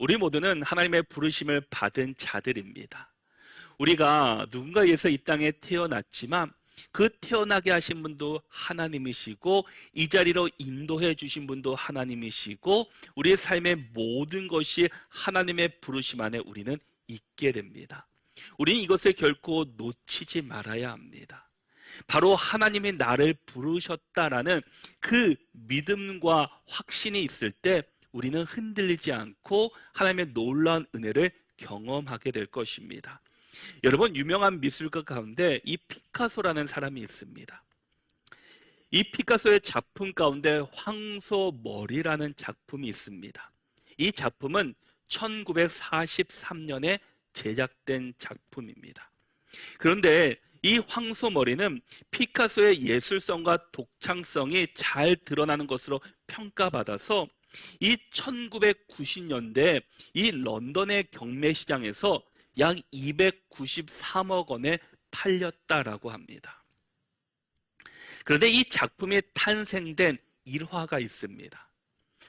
우리 모두는 하나님의 부르심을 받은 자들입니다. 우리가 누군가에 의해서 이 땅에 태어났지만 그 태어나게 하신 분도 하나님이시고 이 자리로 인도해 주신 분도 하나님이시고 우리의 삶의 모든 것이 하나님의 부르심 안에 우리는 있게 됩니다. 우리는 이것을 결코 놓치지 말아야 합니다. 바로 하나님이 나를 부르셨다라는 그 믿음과 확신이 있을 때 우리는 흔들리지 않고 하나님의 놀라운 은혜를 경험하게 될 것입니다. 여러분, 유명한 미술가 가운데 이 피카소라는 사람이 있습니다. 이 피카소의 작품 가운데 황소머리라는 작품이 있습니다. 이 작품은 1943년에 제작된 작품입니다. 그런데 이 황소머리는 피카소의 예술성과 독창성이 잘 드러나는 것으로 평가받아서 이 1990년대 이 런던의 경매시장에서 약 293억 원에 팔렸다라고 합니다. 그런데 이 작품이 탄생된 일화가 있습니다.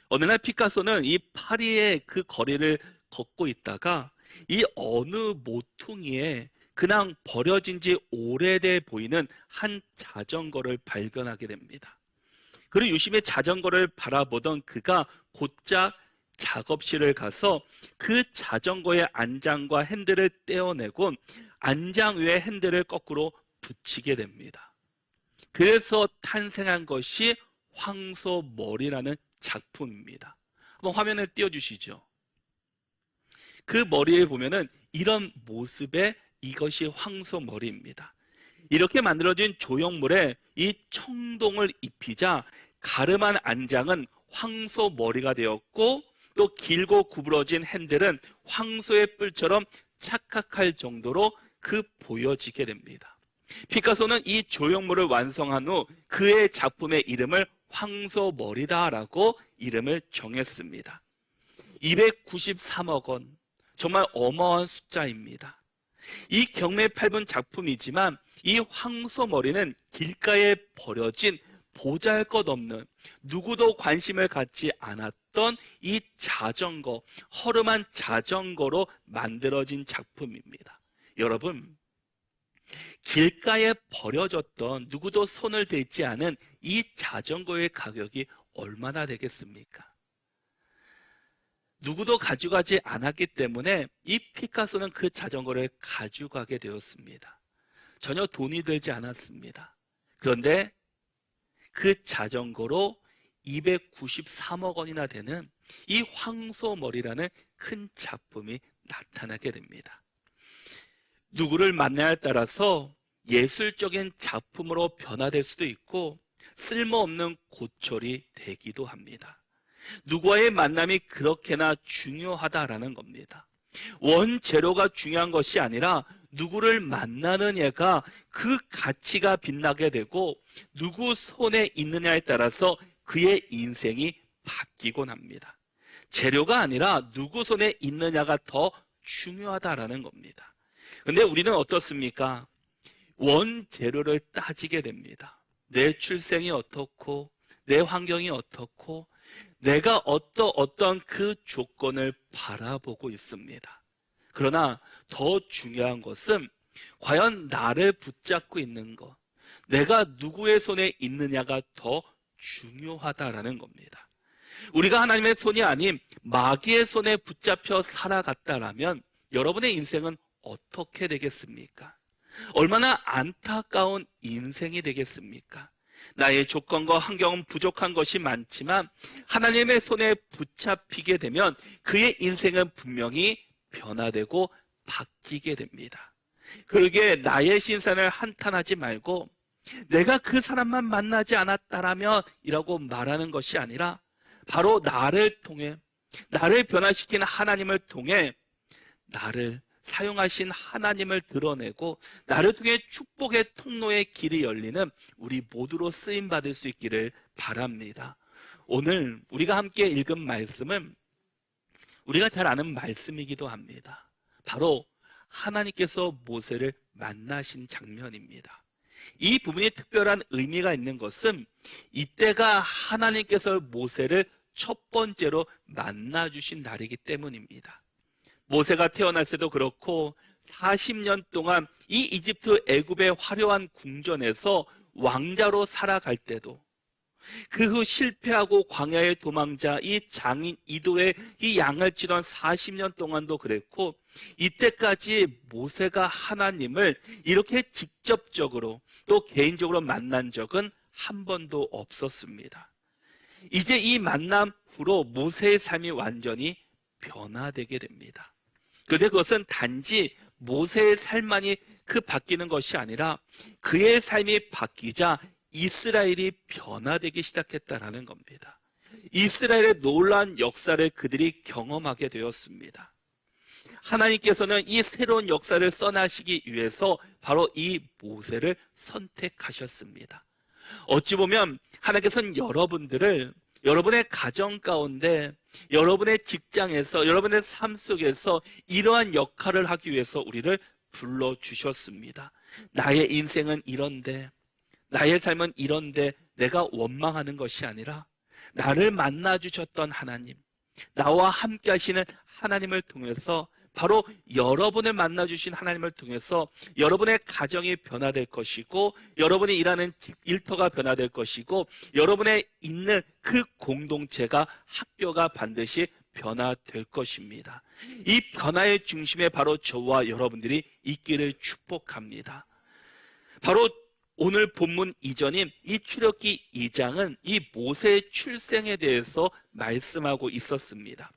어느 날 피카소는 이 파리의 그 거리를 걷고 있다가 이 어느 모퉁이에 그냥 버려진 지 오래돼 보이는 한 자전거를 발견하게 됩니다. 그리고 유심히 자전거를 바라보던 그가 곧장 작업실을 가서 그 자전거의 안장과 핸들을 떼어내고 안장 위에 핸들을 거꾸로 붙이게 됩니다. 그래서 탄생한 것이 황소머리라는 작품입니다. 한번 화면을 띄워주시죠. 그 머리에 보면은 이런 모습의 이것이 황소머리입니다. 이렇게 만들어진 조형물에 이 청동을 입히자 가름한 안장은 황소머리가 되었고 또 길고 구부러진 핸들은 황소의 뿔처럼 착각할 정도로 보여지게 됩니다. 피카소는 이 조형물을 완성한 후 그의 작품의 이름을 황소머리다라고 이름을 정했습니다. 293억 원, 정말 어마어마한 숫자입니다. 이 경매에 팔린 작품이지만 이 황소머리는 길가에 버려진 보잘것없는 누구도 관심을 갖지 않았던 이 자전거, 허름한 자전거로 만들어진 작품입니다. 여러분, 길가에 버려졌던 누구도 손을 대지 않은 이 자전거의 가격이 얼마나 되겠습니까? 누구도 가져가지 않았기 때문에 이 피카소는 그 자전거를 가져가게 되었습니다. 전혀 돈이 들지 않았습니다. 그런데 그 자전거로 293억 원이나 되는 이 황소머리라는 큰 작품이 나타나게 됩니다. 누구를 만나냐에 따라서 예술적인 작품으로 변화될 수도 있고 쓸모없는 고철이 되기도 합니다. 누구와의 만남이 그렇게나 중요하다라는 겁니다. 원재료가 중요한 것이 아니라 누구를 만나느냐가 그 가치가 빛나게 되고 누구 손에 있느냐에 따라서 그의 인생이 바뀌곤 합니다. 재료가 아니라 누구 손에 있느냐가 더 중요하다라는 겁니다. 그런데 우리는 어떻습니까? 원재료를 따지게 됩니다. 내 출생이 어떻고 내 환경이 어떻고 내가 어떤 그 조건을 바라보고 있습니다. 그러나 더 중요한 것은 과연 나를 붙잡고 있는 것, 내가 누구의 손에 있느냐가 더 중요하다라는 겁니다. 우리가 하나님의 손이 아닌 마귀의 손에 붙잡혀 살아갔다라면 여러분의 인생은 어떻게 되겠습니까? 얼마나 안타까운 인생이 되겠습니까? 나의 조건과 환경은 부족한 것이 많지만 하나님의 손에 붙잡히게 되면 그의 인생은 분명히 변화되고 바뀌게 됩니다. 그러기에 나의 신상을 한탄하지 말고 내가 그 사람만 만나지 않았다라면 이라고 말하는 것이 아니라 바로 나를 통해 나를 변화시키는 하나님을 통해 나를 사용하신 하나님을 드러내고 나를 통해 축복의 통로의 길이 열리는 우리 모두로 쓰임받을 수 있기를 바랍니다. 오늘 우리가 함께 읽은 말씀은 우리가 잘 아는 말씀이기도 합니다. 바로 하나님께서 모세를 만나신 장면입니다. 이 부분이 특별한 의미가 있는 것은 이때가 하나님께서 모세를 첫 번째로 만나 주신 날이기 때문입니다. 모세가 태어났을 때도 그렇고 40년 동안 이 이집트 애굽의 화려한 궁전에서 왕자로 살아갈 때도, 그 후 실패하고 광야의 도망자 이 장인 이도의 이 양을 치던 40년 동안도 그랬고, 이때까지 모세가 하나님을 이렇게 직접적으로 또 개인적으로 만난 적은 한 번도 없었습니다. 이제 이 만남 후로 모세의 삶이 완전히 변화되게 됩니다. 그런데 그것은 단지 모세의 삶만이 바뀌는 것이 아니라 그의 삶이 바뀌자 이스라엘이 변화되기 시작했다는 겁니다. 이스라엘의 놀라운 역사를 그들이 경험하게 되었습니다. 하나님께서는 이 새로운 역사를 써나시기 위해서 바로 이 모세를 선택하셨습니다. 어찌 보면 하나님께서는 여러분들을 여러분의 가정 가운데, 여러분의 직장에서, 여러분의 삶 속에서 이러한 역할을 하기 위해서 우리를 불러주셨습니다. 나의 인생은 이런데, 나의 삶은 이런데 내가 원망하는 것이 아니라 나를 만나주셨던 하나님, 나와 함께 하시는 하나님을 통해서, 바로 여러분을 만나주신 하나님을 통해서 여러분의 가정이 변화될 것이고, 여러분이 일하는 일터가 변화될 것이고, 여러분의 있는 그 공동체가, 학교가 반드시 변화될 것입니다. 이 변화의 중심에 바로 저와 여러분들이 있기를 축복합니다. 바로 오늘 본문 이전인 이 출애굽기 2장은 이 모세의 출생에 대해서 말씀하고 있었습니다.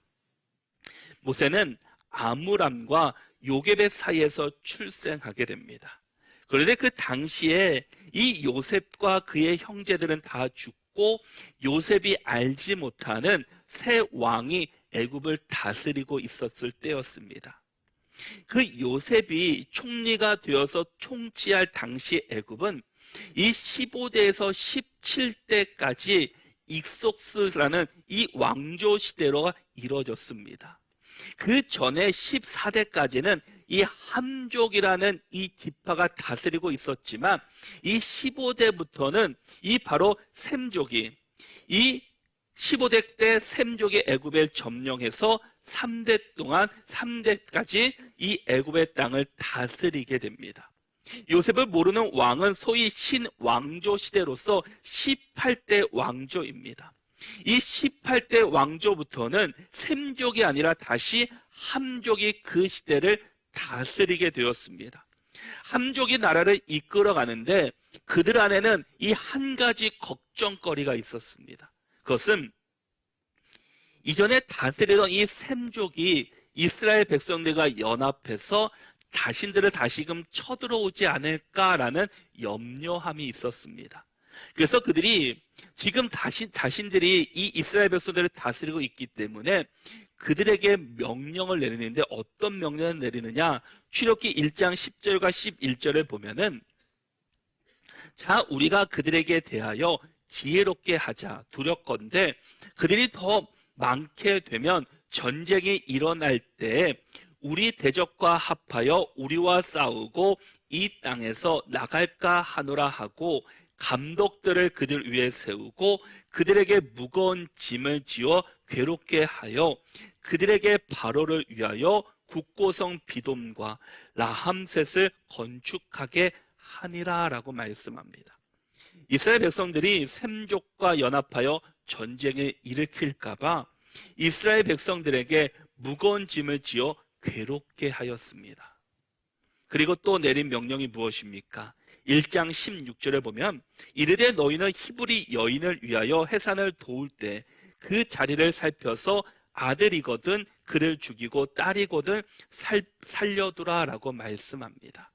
모세는 아므람과 요깶의 사이에서 출생하게 됩니다. 그런데 그 당시에 이 요셉과 그의 형제들은 다 죽고 요셉이 알지 못하는 새 왕이 애굽을 다스리고 있었을 때였습니다. 그 요셉이 총리가 되어서 통치할 당시 애굽은 이 15대에서 17대까지 익속스라는 이 왕조 시대로 이루어졌습니다. 그 전에 14대까지는 이 함족이라는 이 지파가 다스리고 있었지만, 이 15대부터는 이 바로 셈족이, 이 15대 때 셈족이 애굽을 점령해서 3대 동안 3대까지 이 애굽의 땅을 다스리게 됩니다. 요셉을 모르는 왕은 소위 신왕조 시대로서 18대 왕조입니다. 이 18대 왕조부터는 셈족이 아니라 다시 함족이 그 시대를 다스리게 되었습니다. 함족이 나라를 이끌어가는데 그들 안에는 이 한 가지 걱정거리가 있었습니다. 그것은 이전에 다스리던 이 셈족이 이스라엘 백성들과 연합해서 자신들을 다시금 쳐들어오지 않을까라는 염려함이 있었습니다. 그래서 그들이 지금 자신들이 이 이스라엘 백성들을 다스리고 있기 때문에 그들에게 명령을 내리는데, 어떤 명령을 내리느냐? 출애굽기 1장 10절과 11절을 보면은, 자, 우리가 그들에게 대하여 지혜롭게 하자. 두렵건대 그들이 더 많게 되면 전쟁이 일어날 때 우리 대적과 합하여 우리와 싸우고 이 땅에서 나갈까 하노라 하고, 감독들을 그들 위에 세우고 그들에게 무거운 짐을 지어 괴롭게 하여 그들에게 바로를 위하여 국고성 비돔과 라함셋을 건축하게 하니라 라고 말씀합니다. 이스라엘 백성들이 셈족과 연합하여 전쟁을 일으킬까 봐 이스라엘 백성들에게 무거운 짐을 지어 괴롭게 하였습니다. 그리고 또 내린 명령이 무엇입니까? 1장 16절에 보면, 이르되 너희는 히브리 여인을 위하여 해산을 도울 때 그 자리를 살펴서 아들이거든 그를 죽이고 딸이거든 살려두라 라고 말씀합니다.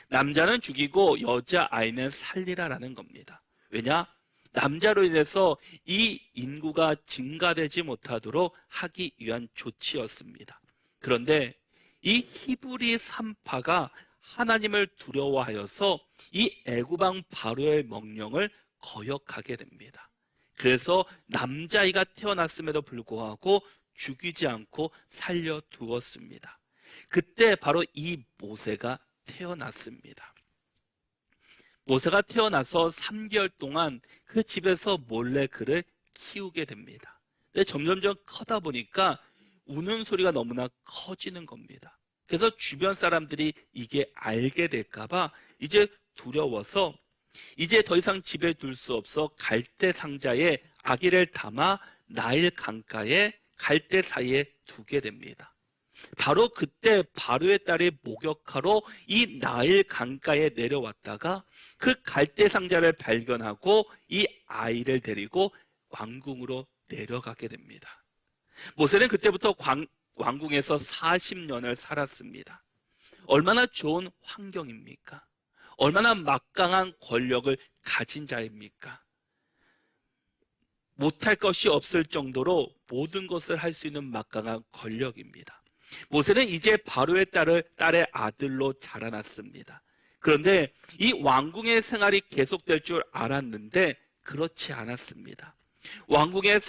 남자는 죽이고 여자아이는 살리라라는 겁니다. 왜냐? 남자로 인해서 이 인구가 증가되지 못하도록 하기 위한 조치였습니다. 그런데 이 히브리 산파가 하나님을 두려워하여서 이 애굽왕 바로의 명령을 거역하게 됩니다. 그래서 남자아이가 태어났음에도 불구하고 죽이지 않고 살려두었습니다. 그때 바로 이 모세가 태어났습니다. 모세가 태어나서 3개월 동안 그 집에서 몰래 그를 키우게 됩니다. 근데 점점점 커다 보니까 우는 소리가 너무나 커지는 겁니다. 그래서 주변 사람들이 이게 알게 될까봐 이제 두려워서 이제 더 이상 집에 둘 수 없어 갈대 상자에 아기를 담아 나일 강가에 갈대 사이에 두게 됩니다. 바로 그때 바로의 딸이 목욕하러 이 나일 강가에 내려왔다가 그 갈대 상자를 발견하고 이 아이를 데리고 왕궁으로 내려가게 됩니다. 모세는 그때부터 왕궁에서 40년을 살았습니다. 얼마나 좋은 환경입니까? 얼마나 막강한 권력을 가진 자입니까? 못할 것이 없을 정도로 모든 것을 할 수 있는 막강한 권력입니다. 모세는 이제 바로의 딸의 아들로 자라났습니다. 그런데 이 왕궁의 생활이 계속될 줄 알았는데 그렇지 않았습니다. 왕궁에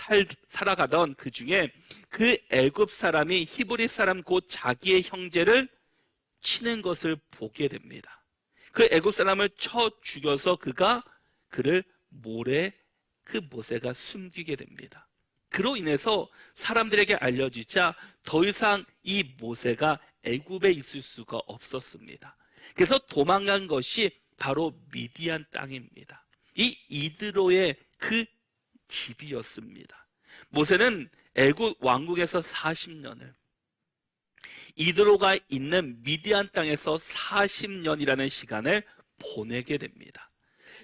살아가던 그 중에 그 애굽 사람이 히브리 사람 곧 자기의 형제를 치는 것을 보게 됩니다. 그 애굽 사람을 쳐 죽여서 그를 모세가 숨기게 됩니다. 그로 인해서 사람들에게 알려지자 더 이상 이 모세가 애굽에 있을 수가 없었습니다. 그래서 도망간 것이 바로 미디안 땅입니다. 이 이드로의 그 집이었습니다. 모세는 애굽 왕국에서 40년을 이드로가 있는 미디안 땅에서 40년이라는 시간을 보내게 됩니다.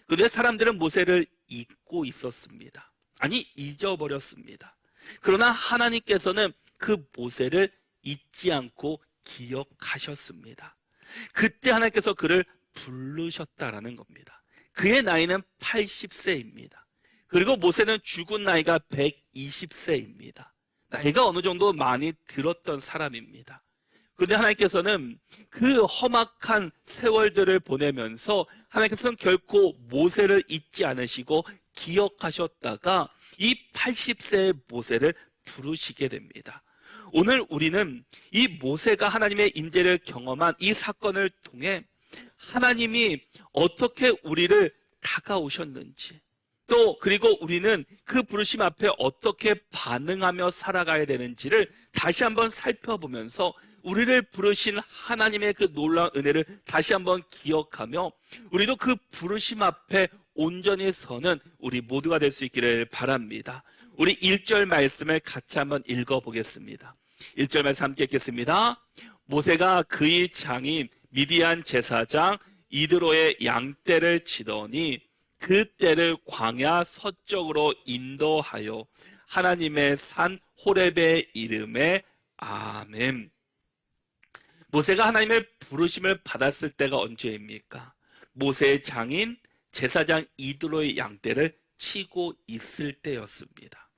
그런데 사람들은 모세를 잊고 있었습니다. 아니, 잊어버렸습니다. 그러나 하나님께서는 그 모세를 잊지 않고 기억하셨습니다. 그때 하나님께서 그를 부르셨다라는 겁니다. 그의 나이는 80세입니다. 그리고 모세는 죽은 나이가 120세입니다. 나이가 어느 정도 많이 들었던 사람입니다. 그런데 하나님께서는 그 험악한 세월들을 보내면서 하나님께서는 결코 모세를 잊지 않으시고 기억하셨다가 이 80세의 모세를 부르시게 됩니다. 오늘 우리는 이 모세가 하나님의 인재를 경험한 이 사건을 통해 하나님이 어떻게 우리를 다가오셨는지, 또 그리고 우리는 그 부르심 앞에 어떻게 반응하며 살아가야 되는지를 다시 한번 살펴보면서 우리를 부르신 하나님의 그 놀라운 은혜를 다시 한번 기억하며 우리도 그 부르심 앞에 온전히 서는 우리 모두가 될 수 있기를 바랍니다. 우리 1절 말씀을 같이 한번 읽어보겠습니다. 1절 말씀 함께 읽겠습니다. 모세가 그의 장인 미디안 제사장 이드로의 양떼를 치더니 그 떼를 광야 서쪽으로 인도하여 하나님의 산 호렙의 이름에 아멘. 모세가 하나님의 부르심을 받았을 때가 언제입니까? 모세의 장인 제사장 이드로의 양떼를 치고 있을 때였습니다.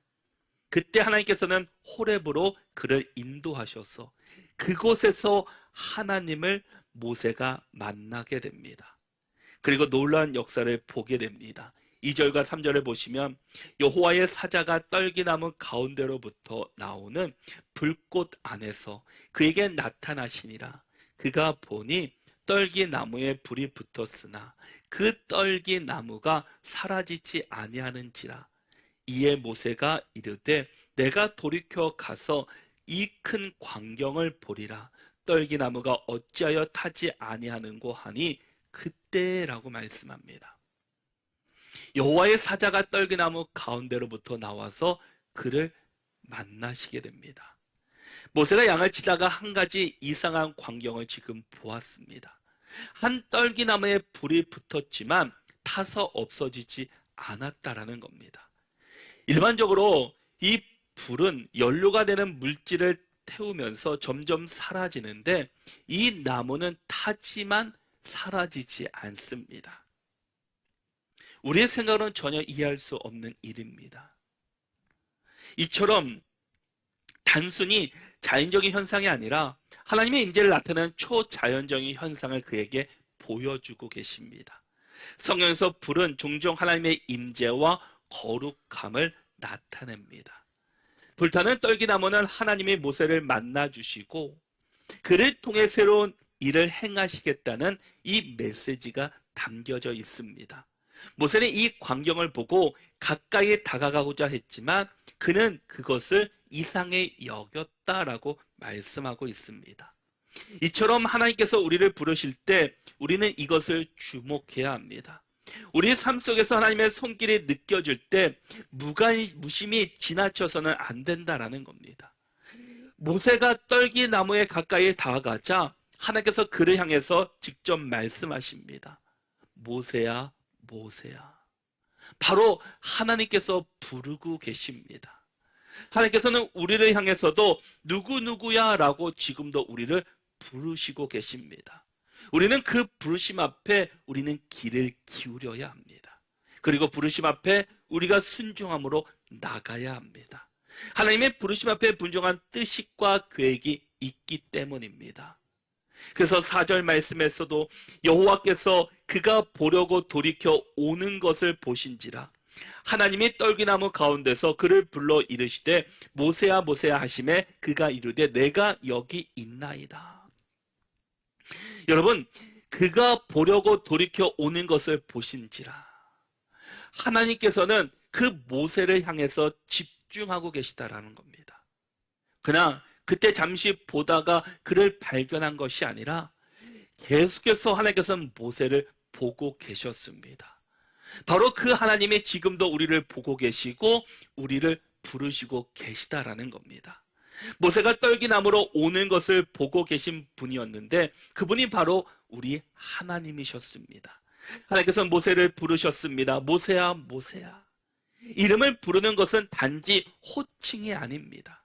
그때 하나님께서는 호렙으로 그를 인도하셔서 그곳에서 하나님을 모세가 만나게 됩니다. 그리고 놀라운 역사를 보게 됩니다. 2절과 3절을 보시면 여호와의 사자가 떨기나무 가운데로부터 나오는 불꽃 안에서 그에게 나타나시니라. 그가 보니 떨기나무에 불이 붙었으나 그 떨기나무가 사라지지 아니하는지라. 이에 모세가 이르되 내가 돌이켜 가서 이 큰 광경을 보리라. 떨기나무가 어찌하여 타지 아니하는고 하니 그때라고 말씀합니다. 여호와의 사자가 떨기나무 가운데로부터 나와서 그를 만나시게 됩니다. 모세가 양을 치다가 한 가지 이상한 광경을 지금 보았습니다. 한 떨기나무에 불이 붙었지만 타서 없어지지 않았다라는 겁니다. 일반적으로 이 불은 연료가 되는 물질을 태우면서 점점 사라지는데 이 나무는 타지만 사라지지 않습니다. 우리의 생각으로는 전혀 이해할 수 없는 일입니다. 이처럼 단순히 자연적인 현상이 아니라 하나님의 인재를 나타내는 초자연적인 현상을 그에게 보여주고 계십니다. 성경에서 불은 종종 하나님의 임재와 거룩함을 나타냅니다. 불타는 떨기나무는 하나님이 모세를 만나주시고 그를 통해 새로운 일을 행하시겠다는 이 메시지가 담겨져 있습니다. 모세는 이 광경을 보고 가까이 다가가고자 했지만 그는 그것을 이상히 여겼다라고 말씀하고 있습니다. 이처럼 하나님께서 우리를 부르실 때 우리는 이것을 주목해야 합니다. 우리의 삶 속에서 하나님의 손길이 느껴질 때 무심히 지나쳐서는 안 된다라는 겁니다. 모세가 떨기나무에 가까이 다가가자 하나님께서 그를 향해서 직접 말씀하십니다. 모세야, 모세야. 바로 하나님께서 부르고 계십니다. 하나님께서는 우리를 향해서도 누구누구야 라고 지금도 우리를 부르시고 계십니다. 우리는 그 부르심 앞에 우리는 귀를 기울여야 합니다. 그리고 부르심 앞에 우리가 순종함으로 나가야 합니다. 하나님의 부르심 앞에 분명한 뜻과 계획이 있기 때문입니다. 그래서 4절 말씀에서도 여호와께서 그가 보려고 돌이켜 오는 것을 보신지라 하나님이 떨기나무 가운데서 그를 불러 이르시되 모세야 모세야 하시매 그가 이르되 내가 여기 있나이다. 여러분, 그가 보려고 돌이켜 오는 것을 보신지라 하나님께서는 그 모세를 향해서 집중하고 계시다라는 겁니다. 그냥 그때 잠시 보다가 그를 발견한 것이 아니라 계속해서 하나님께서는 모세를 보고 계셨습니다. 바로 그 하나님이 지금도 우리를 보고 계시고 우리를 부르시고 계시다라는 겁니다. 모세가 떨기나무로 오는 것을 보고 계신 분이었는데 그분이 바로 우리 하나님이셨습니다. 하나님께서는 모세를 부르셨습니다. 모세야, 모세야. 이름을 부르는 것은 단지 호칭이 아닙니다.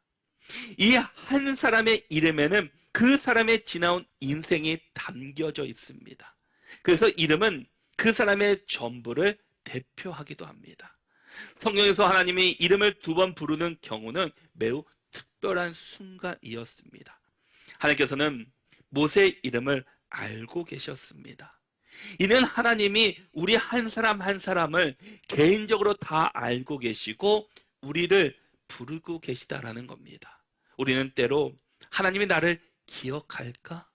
이 한 사람의 이름에는 그 사람의 지나온 인생이 담겨져 있습니다. 그래서 이름은 그 사람의 전부를 대표하기도 합니다. 성경에서 하나님이 이름을 2번 부르는 경우는 매우 특별한 순간이었습니다. 하나님께서는 모세의 이름을 알고 계셨습니다. 이는 하나님이 우리 한 사람 한 사람을 개인적으로 다 알고 계시고 우리를 부르고 계시다라는 겁니다. 우리는 때로 하나님이 나를 기억할까?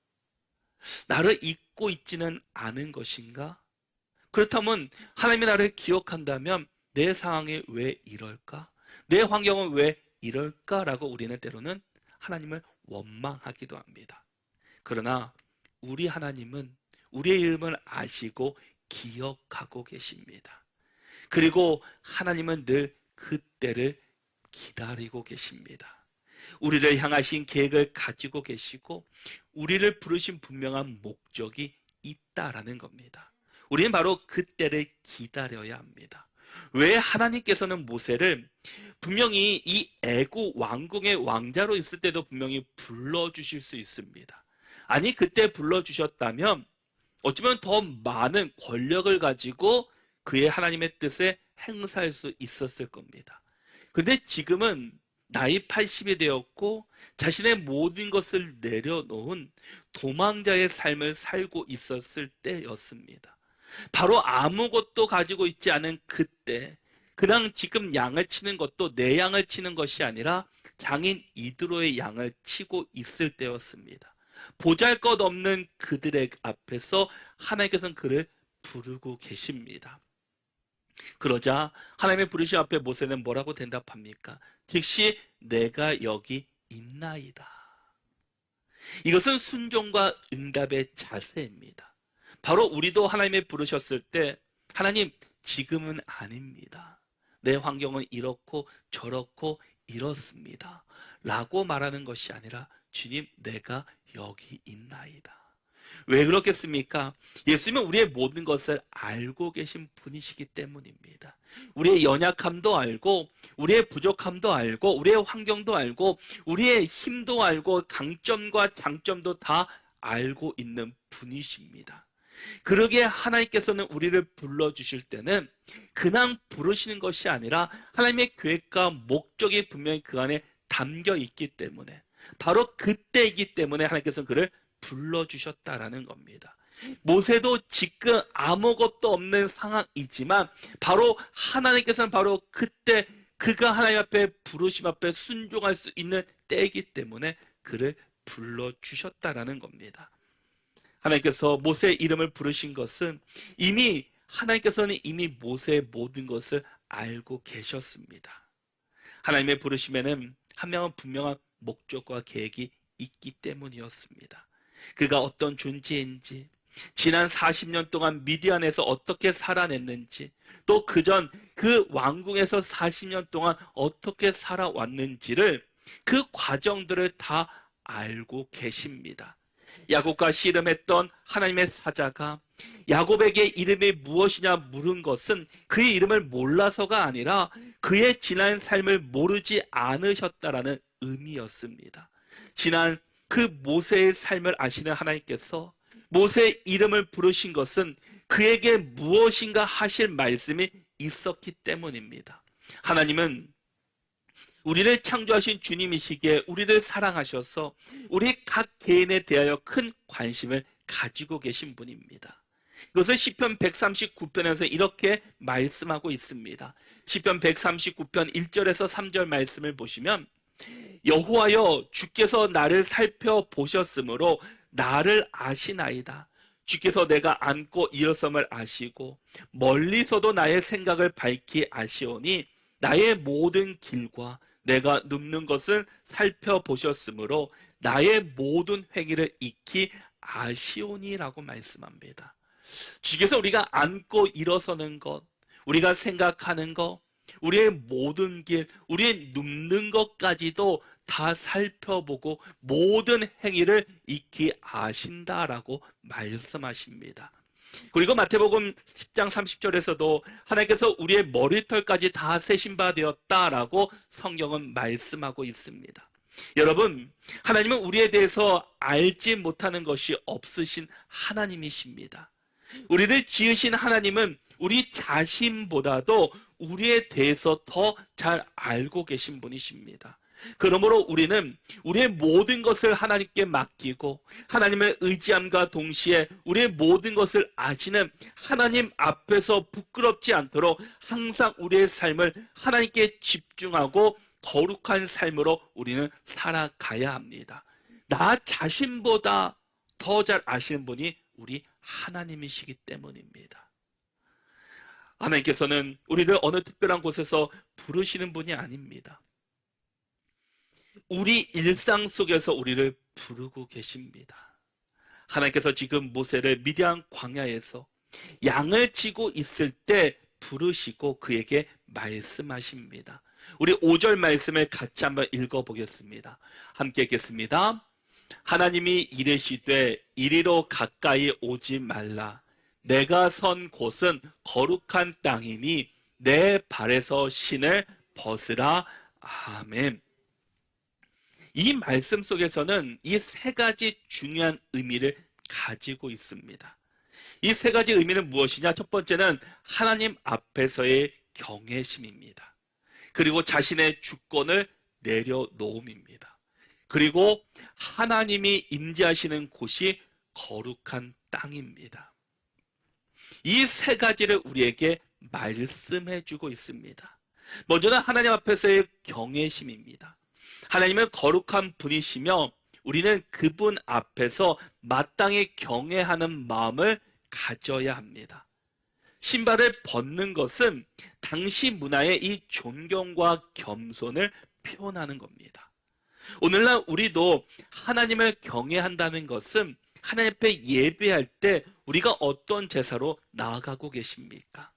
나를 잊고 있지는 않은 것인가? 그렇다면 하나님이 나를 기억한다면 내 상황이 왜 이럴까? 내 환경은 왜 이럴까라고 우리는 때로는 하나님을 원망하기도 합니다. 그러나 우리 하나님은 우리의 이름을 아시고 기억하고 계십니다. 그리고 하나님은 늘 그때를 기다리고 계십니다. 우리를 향하신 계획을 가지고 계시고 우리를 부르신 분명한 목적이 있다라는 겁니다. 우리는 바로 그때를 기다려야 합니다. 왜 하나님께서는 모세를 분명히 이 애국 왕궁의 왕자로 있을 때도 분명히 불러주실 수 있습니다. 아니 그때 불러주셨다면 어쩌면 더 많은 권력을 가지고 그의 하나님의 뜻에 행사할 수 있었을 겁니다. 그런데 지금은 나이 80이 되었고 자신의 모든 것을 내려놓은 도망자의 삶을 살고 있었을 때였습니다. 바로 아무것도 가지고 있지 않은 그때 그냥 지금 양을 치는 것도 내 양을 치는 것이 아니라 장인 이드로의 양을 치고 있을 때였습니다. 보잘것없는 그들의 앞에서 하나님께서는 그를 부르고 계십니다. 그러자 하나님의 부르심 앞에 모세는 뭐라고 대답합니까? 즉시 내가 여기 있나이다. 이것은 순종과 응답의 자세입니다. 바로 우리도 하나님의 부르셨을 때 하나님 지금은 아닙니다. 내 환경은 이렇고 저렇고 이렇습니다. 라고 말하는 것이 아니라 주님 내가 여기 있나이다. 왜 그렇겠습니까? 예수님은 우리의 모든 것을 알고 계신 분이시기 때문입니다. 우리의 연약함도 알고 우리의 부족함도 알고 우리의 환경도 알고 우리의 힘도 알고 강점과 장점도 다 알고 있는 분이십니다. 그러기에 하나님께서는 우리를 불러주실 때는 그냥 부르시는 것이 아니라 하나님의 계획과 목적이 분명히 그 안에 담겨 있기 때문에 바로 그때이기 때문에 하나님께서는 그를 불러주셨다라는 겁니다. 모세도 지금 아무것도 없는 상황이지만 바로 하나님께서는 바로 그때 그가 하나님 앞에 부르심 앞에 순종할 수 있는 때이기 때문에 그를 불러주셨다라는 겁니다. 하나님께서 모세의 이름을 부르신 것은 하나님께서는 이미 모세의 모든 것을 알고 계셨습니다. 하나님의 부르심에는 한 명은 분명한 목적과 계획이 있기 때문이었습니다. 그가 어떤 존재인지, 지난 40년 동안 미디안에서 어떻게 살아냈는지, 또 그전 그 왕궁에서 40년 동안 어떻게 살아왔는지를, 그 과정들을 다 알고 계십니다. 야곱과 씨름했던 하나님의 사자가 야곱에게 이름이 무엇이냐 물은 것은 그의 이름을 몰라서가 아니라 그의 지난 삶을 모르지 않으셨다라는 의미였습니다. 지난 그 모세의 삶을 아시는 하나님께서 모세의 이름을 부르신 것은 그에게 무엇인가 하실 말씀이 있었기 때문입니다. 하나님은 우리를 창조하신 주님이시기에 우리를 사랑하셔서 우리 각 개인에 대하여 큰 관심을 가지고 계신 분입니다. 이것을 시편 139편에서 이렇게 말씀하고 있습니다. 시편 139편 1절에서 3절 말씀을 보시면, 여호와여, 주께서 나를 살펴보셨으므로 나를 아시나이다. 주께서 내가 앉고 일어섬을 아시고 멀리서도 나의 생각을 밝히 아시오니 나의 모든 길과 내가 눕는 것은 살펴보셨으므로 나의 모든 행위를 익히 아시오니라고 말씀합니다. 주께서 우리가 앉고 일어서는 것, 우리가 생각하는 것, 우리의 모든 길, 우리의 눕는 것까지도 다 살펴보고 모든 행위를 익히 아신다라고 말씀하십니다. 그리고 마태복음 10장 30절에서도 하나님께서 우리의 머리털까지 다 세신 바 되었다라고 성경은 말씀하고 있습니다. 여러분, 하나님은 우리에 대해서 알지 못하는 것이 없으신 하나님이십니다. 우리를 지으신 하나님은 우리 자신보다도 우리에 대해서 더 잘 알고 계신 분이십니다. 그러므로 우리는 우리의 모든 것을 하나님께 맡기고 하나님을 의지함과 동시에 우리의 모든 것을 아시는 하나님 앞에서 부끄럽지 않도록 항상 우리의 삶을 하나님께 집중하고 거룩한 삶으로 우리는 살아가야 합니다. 나 자신보다 더 잘 아시는 분이 우리 하나님이시기 때문입니다. 하나님께서는 우리를 어느 특별한 곳에서 부르시는 분이 아닙니다. 우리 일상 속에서 우리를 부르고 계십니다. 하나님께서 지금 모세를 미디안 광야에서 양을 치고 있을 때 부르시고 그에게 말씀하십니다. 우리 5절 말씀을 같이 한번 읽어보겠습니다. 함께 읽겠습니다. 하나님이 이르시되 이리로 가까이 오지 말라. 내가 선 곳은 거룩한 땅이니 내 발에서 신을 벗으라. 아멘. 이 말씀 속에서는 이 세 가지 중요한 의미를 가지고 있습니다. 이 세 가지 의미는 무엇이냐? 첫 번째는 하나님 앞에서의 경외심입니다. 그리고 자신의 주권을 내려놓음입니다. 그리고 하나님이 임재하시는 곳이 거룩한 땅입니다. 이 세 가지를 우리에게 말씀해 주고 있습니다. 먼저는 하나님 앞에서의 경외심입니다. 하나님은 거룩한 분이시며 우리는 그분 앞에서 마땅히 경외하는 마음을 가져야 합니다. 신발을 벗는 것은 당시 문화의 이 존경과 겸손을 표현하는 겁니다. 오늘날 우리도 하나님을 경외한다는 것은 하나님 앞에 예배할 때 우리가 어떤 제사로 나아가고 계십니까?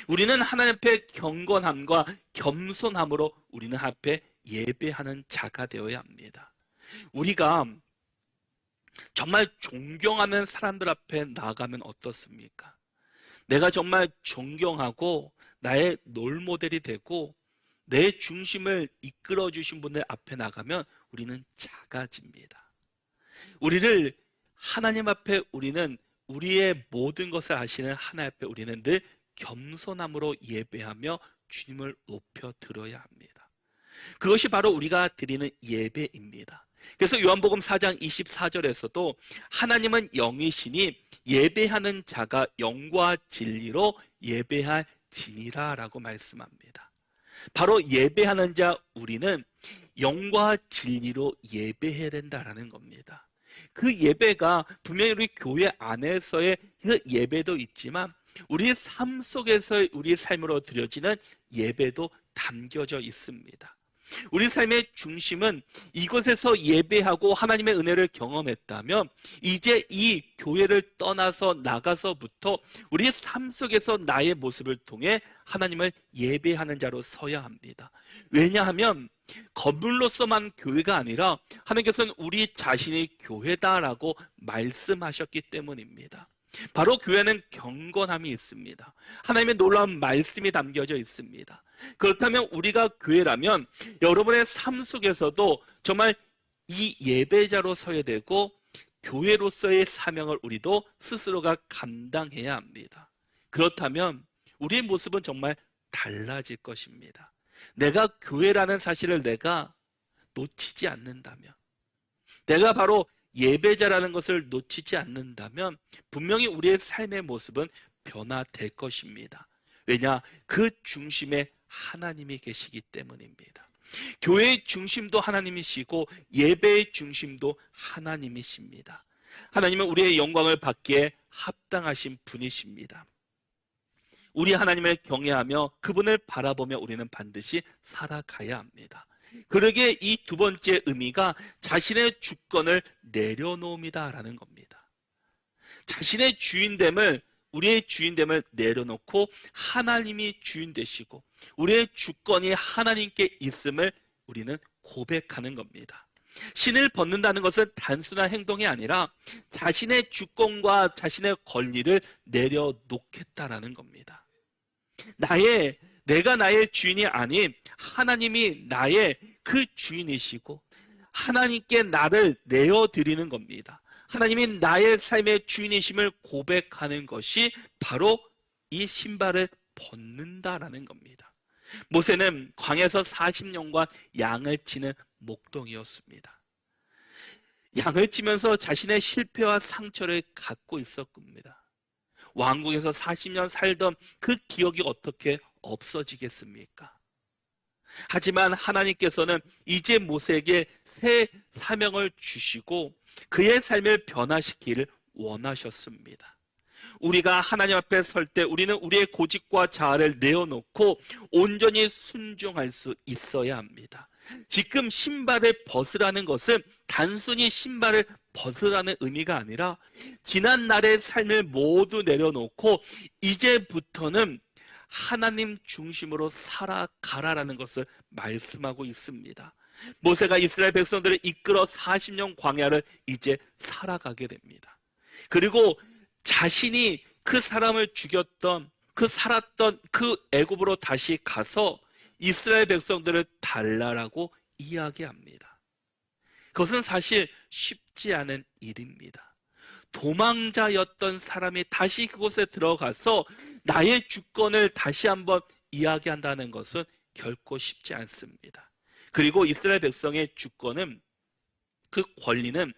우리는 하나님 앞에 경건함과 겸손함으로 우리는 앞에 예배하는 자가 되어야 합니다. 우리가 정말 존경하는 사람들 앞에 나아가면 어떻습니까? 내가 정말 존경하고 나의 롤모델이 되고 내 중심을 이끌어 주신 분들 앞에 나가면 우리는 작아집니다. 우리를 하나님 앞에 우리는 우리의 모든 것을 아시는 하나님 앞에 우리는 늘 겸손함으로 예배하며 주님을 높여 들어야 합니다. 그것이 바로 우리가 드리는 예배입니다. 그래서 요한복음 4장 24절에서도 하나님은 영이시니 예배하는 자가 영과 진리로 예배할지니라 라고 말씀합니다. 바로 예배하는 자 우리는 영과 진리로 예배해야 된다라는 겁니다. 그 예배가 분명히 우리 교회 안에서의 그 예배도 있지만 우리 삶 속에서 우리 삶으로 드려지는 예배도 담겨져 있습니다. 우리 삶의 중심은 이곳에서 예배하고 하나님의 은혜를 경험했다면 이제 이 교회를 떠나서 나가서부터 우리의 삶 속에서 나의 모습을 통해 하나님을 예배하는 자로 서야 합니다. 왜냐하면 건물로서만 교회가 아니라 하나님께서는 우리 자신이 교회다라고 말씀하셨기 때문입니다. 바로 교회는 경건함이 있습니다. 하나님의 놀라운 말씀이 담겨져 있습니다. 그렇다면 우리가 교회라면 여러분의 삶 속에서도 정말 이 예배자로 서야 되고 교회로서의 사명을 우리도 스스로가 감당해야 합니다. 그렇다면 우리의 모습은 정말 달라질 것입니다. 내가 교회라는 사실을 내가 놓치지 않는다면, 내가 바로 예배자라는 것을 놓치지 않는다면 분명히 우리의 삶의 모습은 변화될 것입니다. 왜냐? 그 중심에 하나님이 계시기 때문입니다. 교회의 중심도 하나님이시고 예배의 중심도 하나님이십니다. 하나님은 우리의 영광을 받기에 합당하신 분이십니다. 우리 하나님을 경외하며 그분을 바라보며 우리는 반드시 살아가야 합니다. 그러기에 이 두 번째 의미가 자신의 주권을 내려놓음이다라는 겁니다. 자신의 주인됨을, 우리의 주인됨을 내려놓고 하나님이 주인 되시고 우리의 주권이 하나님께 있음을 우리는 고백하는 겁니다. 신을 벗는다는 것은 단순한 행동이 아니라 자신의 주권과 자신의 권리를 내려놓겠다라는 겁니다. 내가 나의 주인이 아닌 하나님이 나의 그 주인이시고 하나님께 나를 내어드리는 겁니다. 하나님이 나의 삶의 주인이심을 고백하는 것이 바로 이 신발을 벗는다라는 겁니다. 모세는 광야에서 40년간 양을 치는 목동이었습니다. 양을 치면서 자신의 실패와 상처를 갖고 있었을 겁니다. 왕궁에서 40년 살던 그 기억이 어떻게 없어지겠습니까? 하지만 하나님께서는 이제 모세에게 새 사명을 주시고 그의 삶을 변화시키기를 원하셨습니다. 우리가 하나님 앞에 설 때 우리는 우리의 고집과 자아를 내어놓고 온전히 순종할 수 있어야 합니다. 지금 신발을 벗으라는 것은 단순히 신발을 벗으라는 의미가 아니라 지난 날의 삶을 모두 내려놓고 이제부터는 하나님 중심으로 살아가라라는 것을 말씀하고 있습니다. 모세가 이스라엘 백성들을 이끌어 40년 광야를 이제 살아가게 됩니다. 그리고 자신이 그 사람을 죽였던, 그 살았던 그 애굽으로 다시 가서 이스라엘 백성들을 달라라고 이야기합니다. 그것은 사실 쉽지 않은 일입니다. 도망자였던 사람이 다시 그곳에 들어가서 나의 주권을 다시 한번 이야기한다는 것은 결코 쉽지 않습니다. 그리고 이스라엘 백성의 주권은, 그 권리는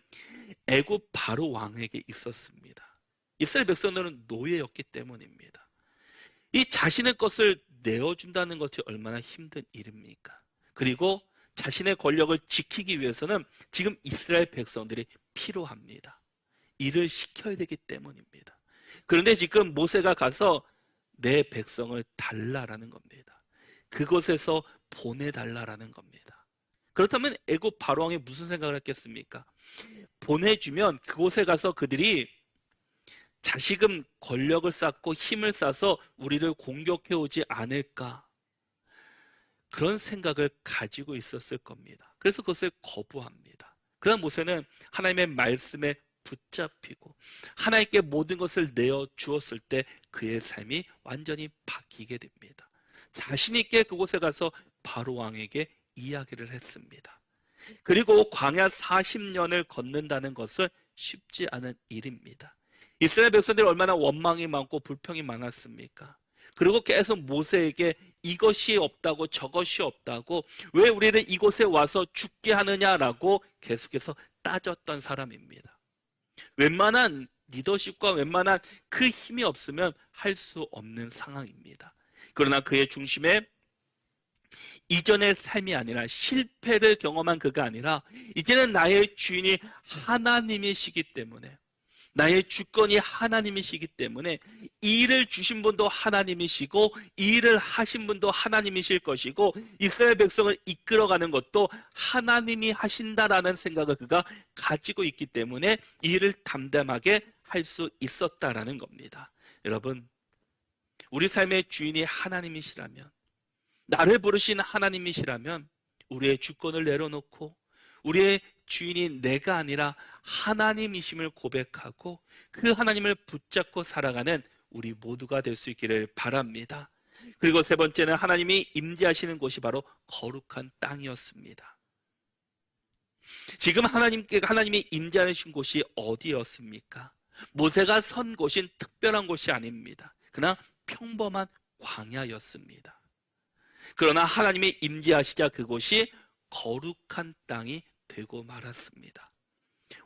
애굽 바로 왕에게 있었습니다. 이스라엘 백성들은 노예였기 때문입니다. 이 자신의 것을 내어준다는 것이 얼마나 힘든 일입니까? 그리고 자신의 권력을 지키기 위해서는 지금 이스라엘 백성들이 필요합니다. 일을 시켜야 되기 때문입니다. 그런데 지금 모세가 가서 내 백성을 달라라는 겁니다. 그곳에서 보내달라라는 겁니다. 그렇다면 애굽 바로왕이 무슨 생각을 했겠습니까? 보내주면 그곳에 가서 그들이 다시금 권력을 쌓고 힘을 쌓아서 우리를 공격해 오지 않을까, 그런 생각을 가지고 있었을 겁니다. 그래서 그것을 거부합니다. 그러나 모세는 하나님의 말씀에 붙잡히고 하나님께 모든 것을 내어 주었을 때 그의 삶이 완전히 바뀌게 됩니다. 자신 있게 그곳에 가서 바로 왕에게 이야기를 했습니다. 그리고 광야 40년을 걷는다는 것은 쉽지 않은 일입니다. 이스라엘 백성들이 얼마나 원망이 많고 불평이 많았습니까? 그리고 계속 모세에게 이것이 없다고 저것이 없다고 왜 우리를 이곳에 와서 죽게 하느냐라고 계속해서 따졌던 사람입니다. 웬만한 리더십과 웬만한 그 힘이 없으면 할 수 없는 상황입니다. 그러나 그의 중심에 이전의 삶이 아니라 실패를 경험한 그가 아니라 이제는 나의 주인이 하나님이시기 때문에 나의 주권이 하나님이시기 때문에 이 일을 주신 분도 하나님이시고 이 일을 하신 분도 하나님이실 것이고 이스라엘 백성을 이끌어가는 것도 하나님이 하신다라는 생각을 그가 가지고 있기 때문에 이 일을 담담하게 할 수 있었다라는 겁니다. 여러분, 우리 삶의 주인이 하나님이시라면, 나를 부르신 하나님이시라면 우리의 주권을 내려놓고 우리의 주인이 내가 아니라 하나님이심을 고백하고 그 하나님을 붙잡고 살아가는 우리 모두가 될 수 있기를 바랍니다. 그리고 세 번째는 하나님이 임재하시는 곳이 바로 거룩한 땅이었습니다. 지금 하나님이 임재하신 곳이 어디였습니까? 모세가 선 곳인 특별한 곳이 아닙니다. 그러나 평범한 광야였습니다. 그러나 하나님이 임재하시자 그곳이 거룩한 땅이 되고 말았습니다.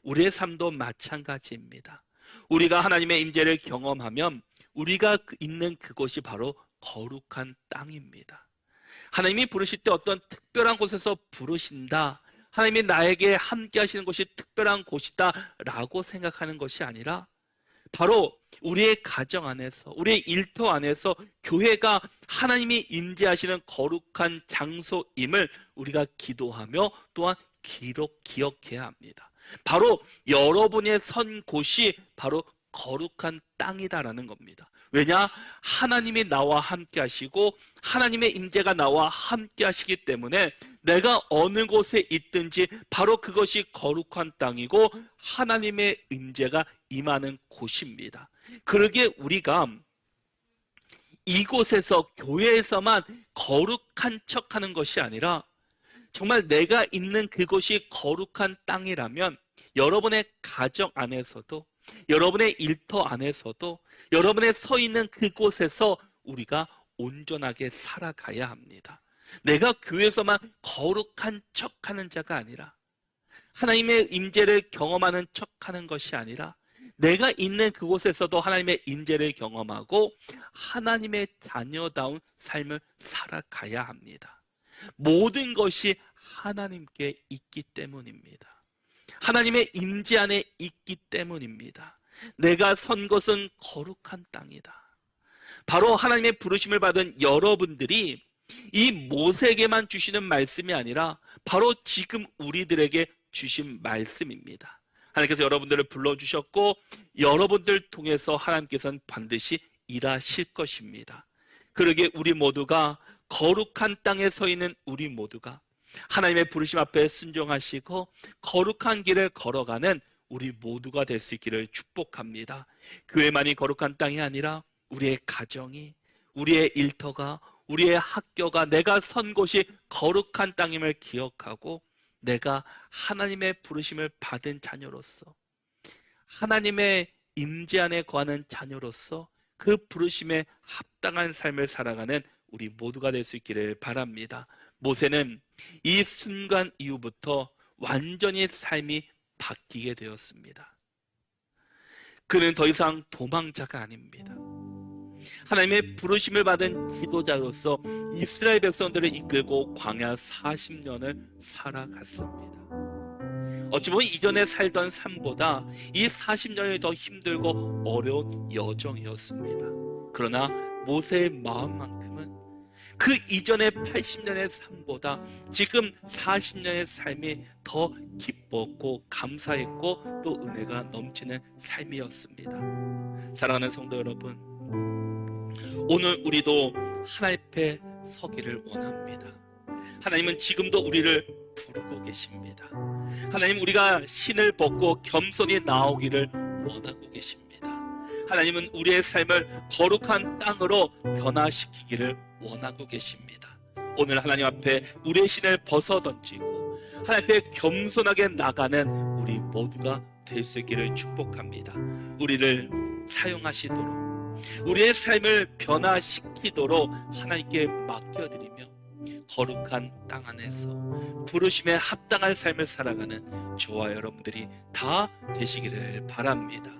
우리의 삶도 마찬가지입니다. 우리가 하나님의 임재를 경험하면 우리가 있는 그곳이 바로 거룩한 땅입니다. 하나님이 부르실 때 어떤 특별한 곳에서 부르신다, 하나님이 나에게 함께 하시는 곳이 특별한 곳이다 라고 생각하는 것이 아니라 바로 우리의 가정 안에서, 우리의 일터 안에서 교회가 하나님이 임재하시는 거룩한 장소임을 우리가 기도하며 또한 기억해야 합니다. 바로 여러분의 선 곳이 바로 거룩한 땅이다라는 겁니다. 왜냐? 하나님이 나와 함께 하시고 하나님의 임재가 나와 함께 하시기 때문에 내가 어느 곳에 있든지 바로 그것이 거룩한 땅이고 하나님의 임재가 임하는 곳입니다. 그러기에 우리가 이곳에서, 교회에서만 거룩한 척하는 것이 아니라 정말 내가 있는 그곳이 거룩한 땅이라면 여러분의 가정 안에서도, 여러분의 일터 안에서도, 여러분의 서 있는 그곳에서 우리가 온전하게 살아가야 합니다. 내가 교회에서만 거룩한 척하는 자가 아니라, 하나님의 임재를 경험하는 척하는 것이 아니라 내가 있는 그곳에서도 하나님의 임재를 경험하고 하나님의 자녀다운 삶을 살아가야 합니다. 모든 것이 하나님께 있기 때문입니다. 하나님의 임재 안에 있기 때문입니다. 내가 선 곳은 거룩한 땅이다. 바로 하나님의 부르심을 받은 여러분들이 이 모세에게만 주시는 말씀이 아니라 바로 지금 우리들에게 주신 말씀입니다. 하나님께서 여러분들을 불러주셨고 여러분들 통해서 하나님께서는 반드시 일하실 것입니다. 그러기에 우리 모두가, 거룩한 땅에 서 있는 우리 모두가 하나님의 부르심 앞에 순종하시고 거룩한 길을 걸어가는 우리 모두가 될 수 있기를 축복합니다. 교회만이 거룩한 땅이 아니라 우리의 가정이, 우리의 일터가, 우리의 학교가, 내가 선 곳이 거룩한 땅임을 기억하고 내가 하나님의 부르심을 받은 자녀로서, 하나님의 임재 안에 거하는 자녀로서 그 부르심에 합당한 삶을 살아가는 우리 모두가 될 수 있기를 바랍니다. 모세는 이 순간 이후부터 완전히 삶이 바뀌게 되었습니다. 그는 더 이상 도망자가 아닙니다. 하나님의 부르심을 받은 지도자로서 이스라엘 백성들을 이끌고 광야 40년을 살아갔습니다. 어찌 보면 이전에 살던 삶보다 이 40년이 더 힘들고 어려운 여정이었습니다. 그러나 모세의 마음만큼은 그 이전의 80년의 삶보다 지금 40년의 삶이 더 기뻤고 감사했고 또 은혜가 넘치는 삶이었습니다. 사랑하는 성도 여러분, 오늘 우리도 하나님 앞에 서기를 원합니다. 하나님은 지금도 우리를 부르고 계십니다. 하나님, 우리가 신을 벗고 겸손히 나오기를 원하고 계십니다. 하나님은 우리의 삶을 거룩한 땅으로 변화시키기를 원하고 계십니다. 오늘 하나님 앞에 우리의 신을 벗어 던지고 하나님 앞에 겸손하게 나가는 우리 모두가 될 수 있기를 축복합니다. 우리를 사용하시도록, 우리의 삶을 변화시키도록 하나님께 맡겨드리며 거룩한 땅 안에서 부르심에 합당한 삶을 살아가는 저와 여러분들이 다 되시기를 바랍니다.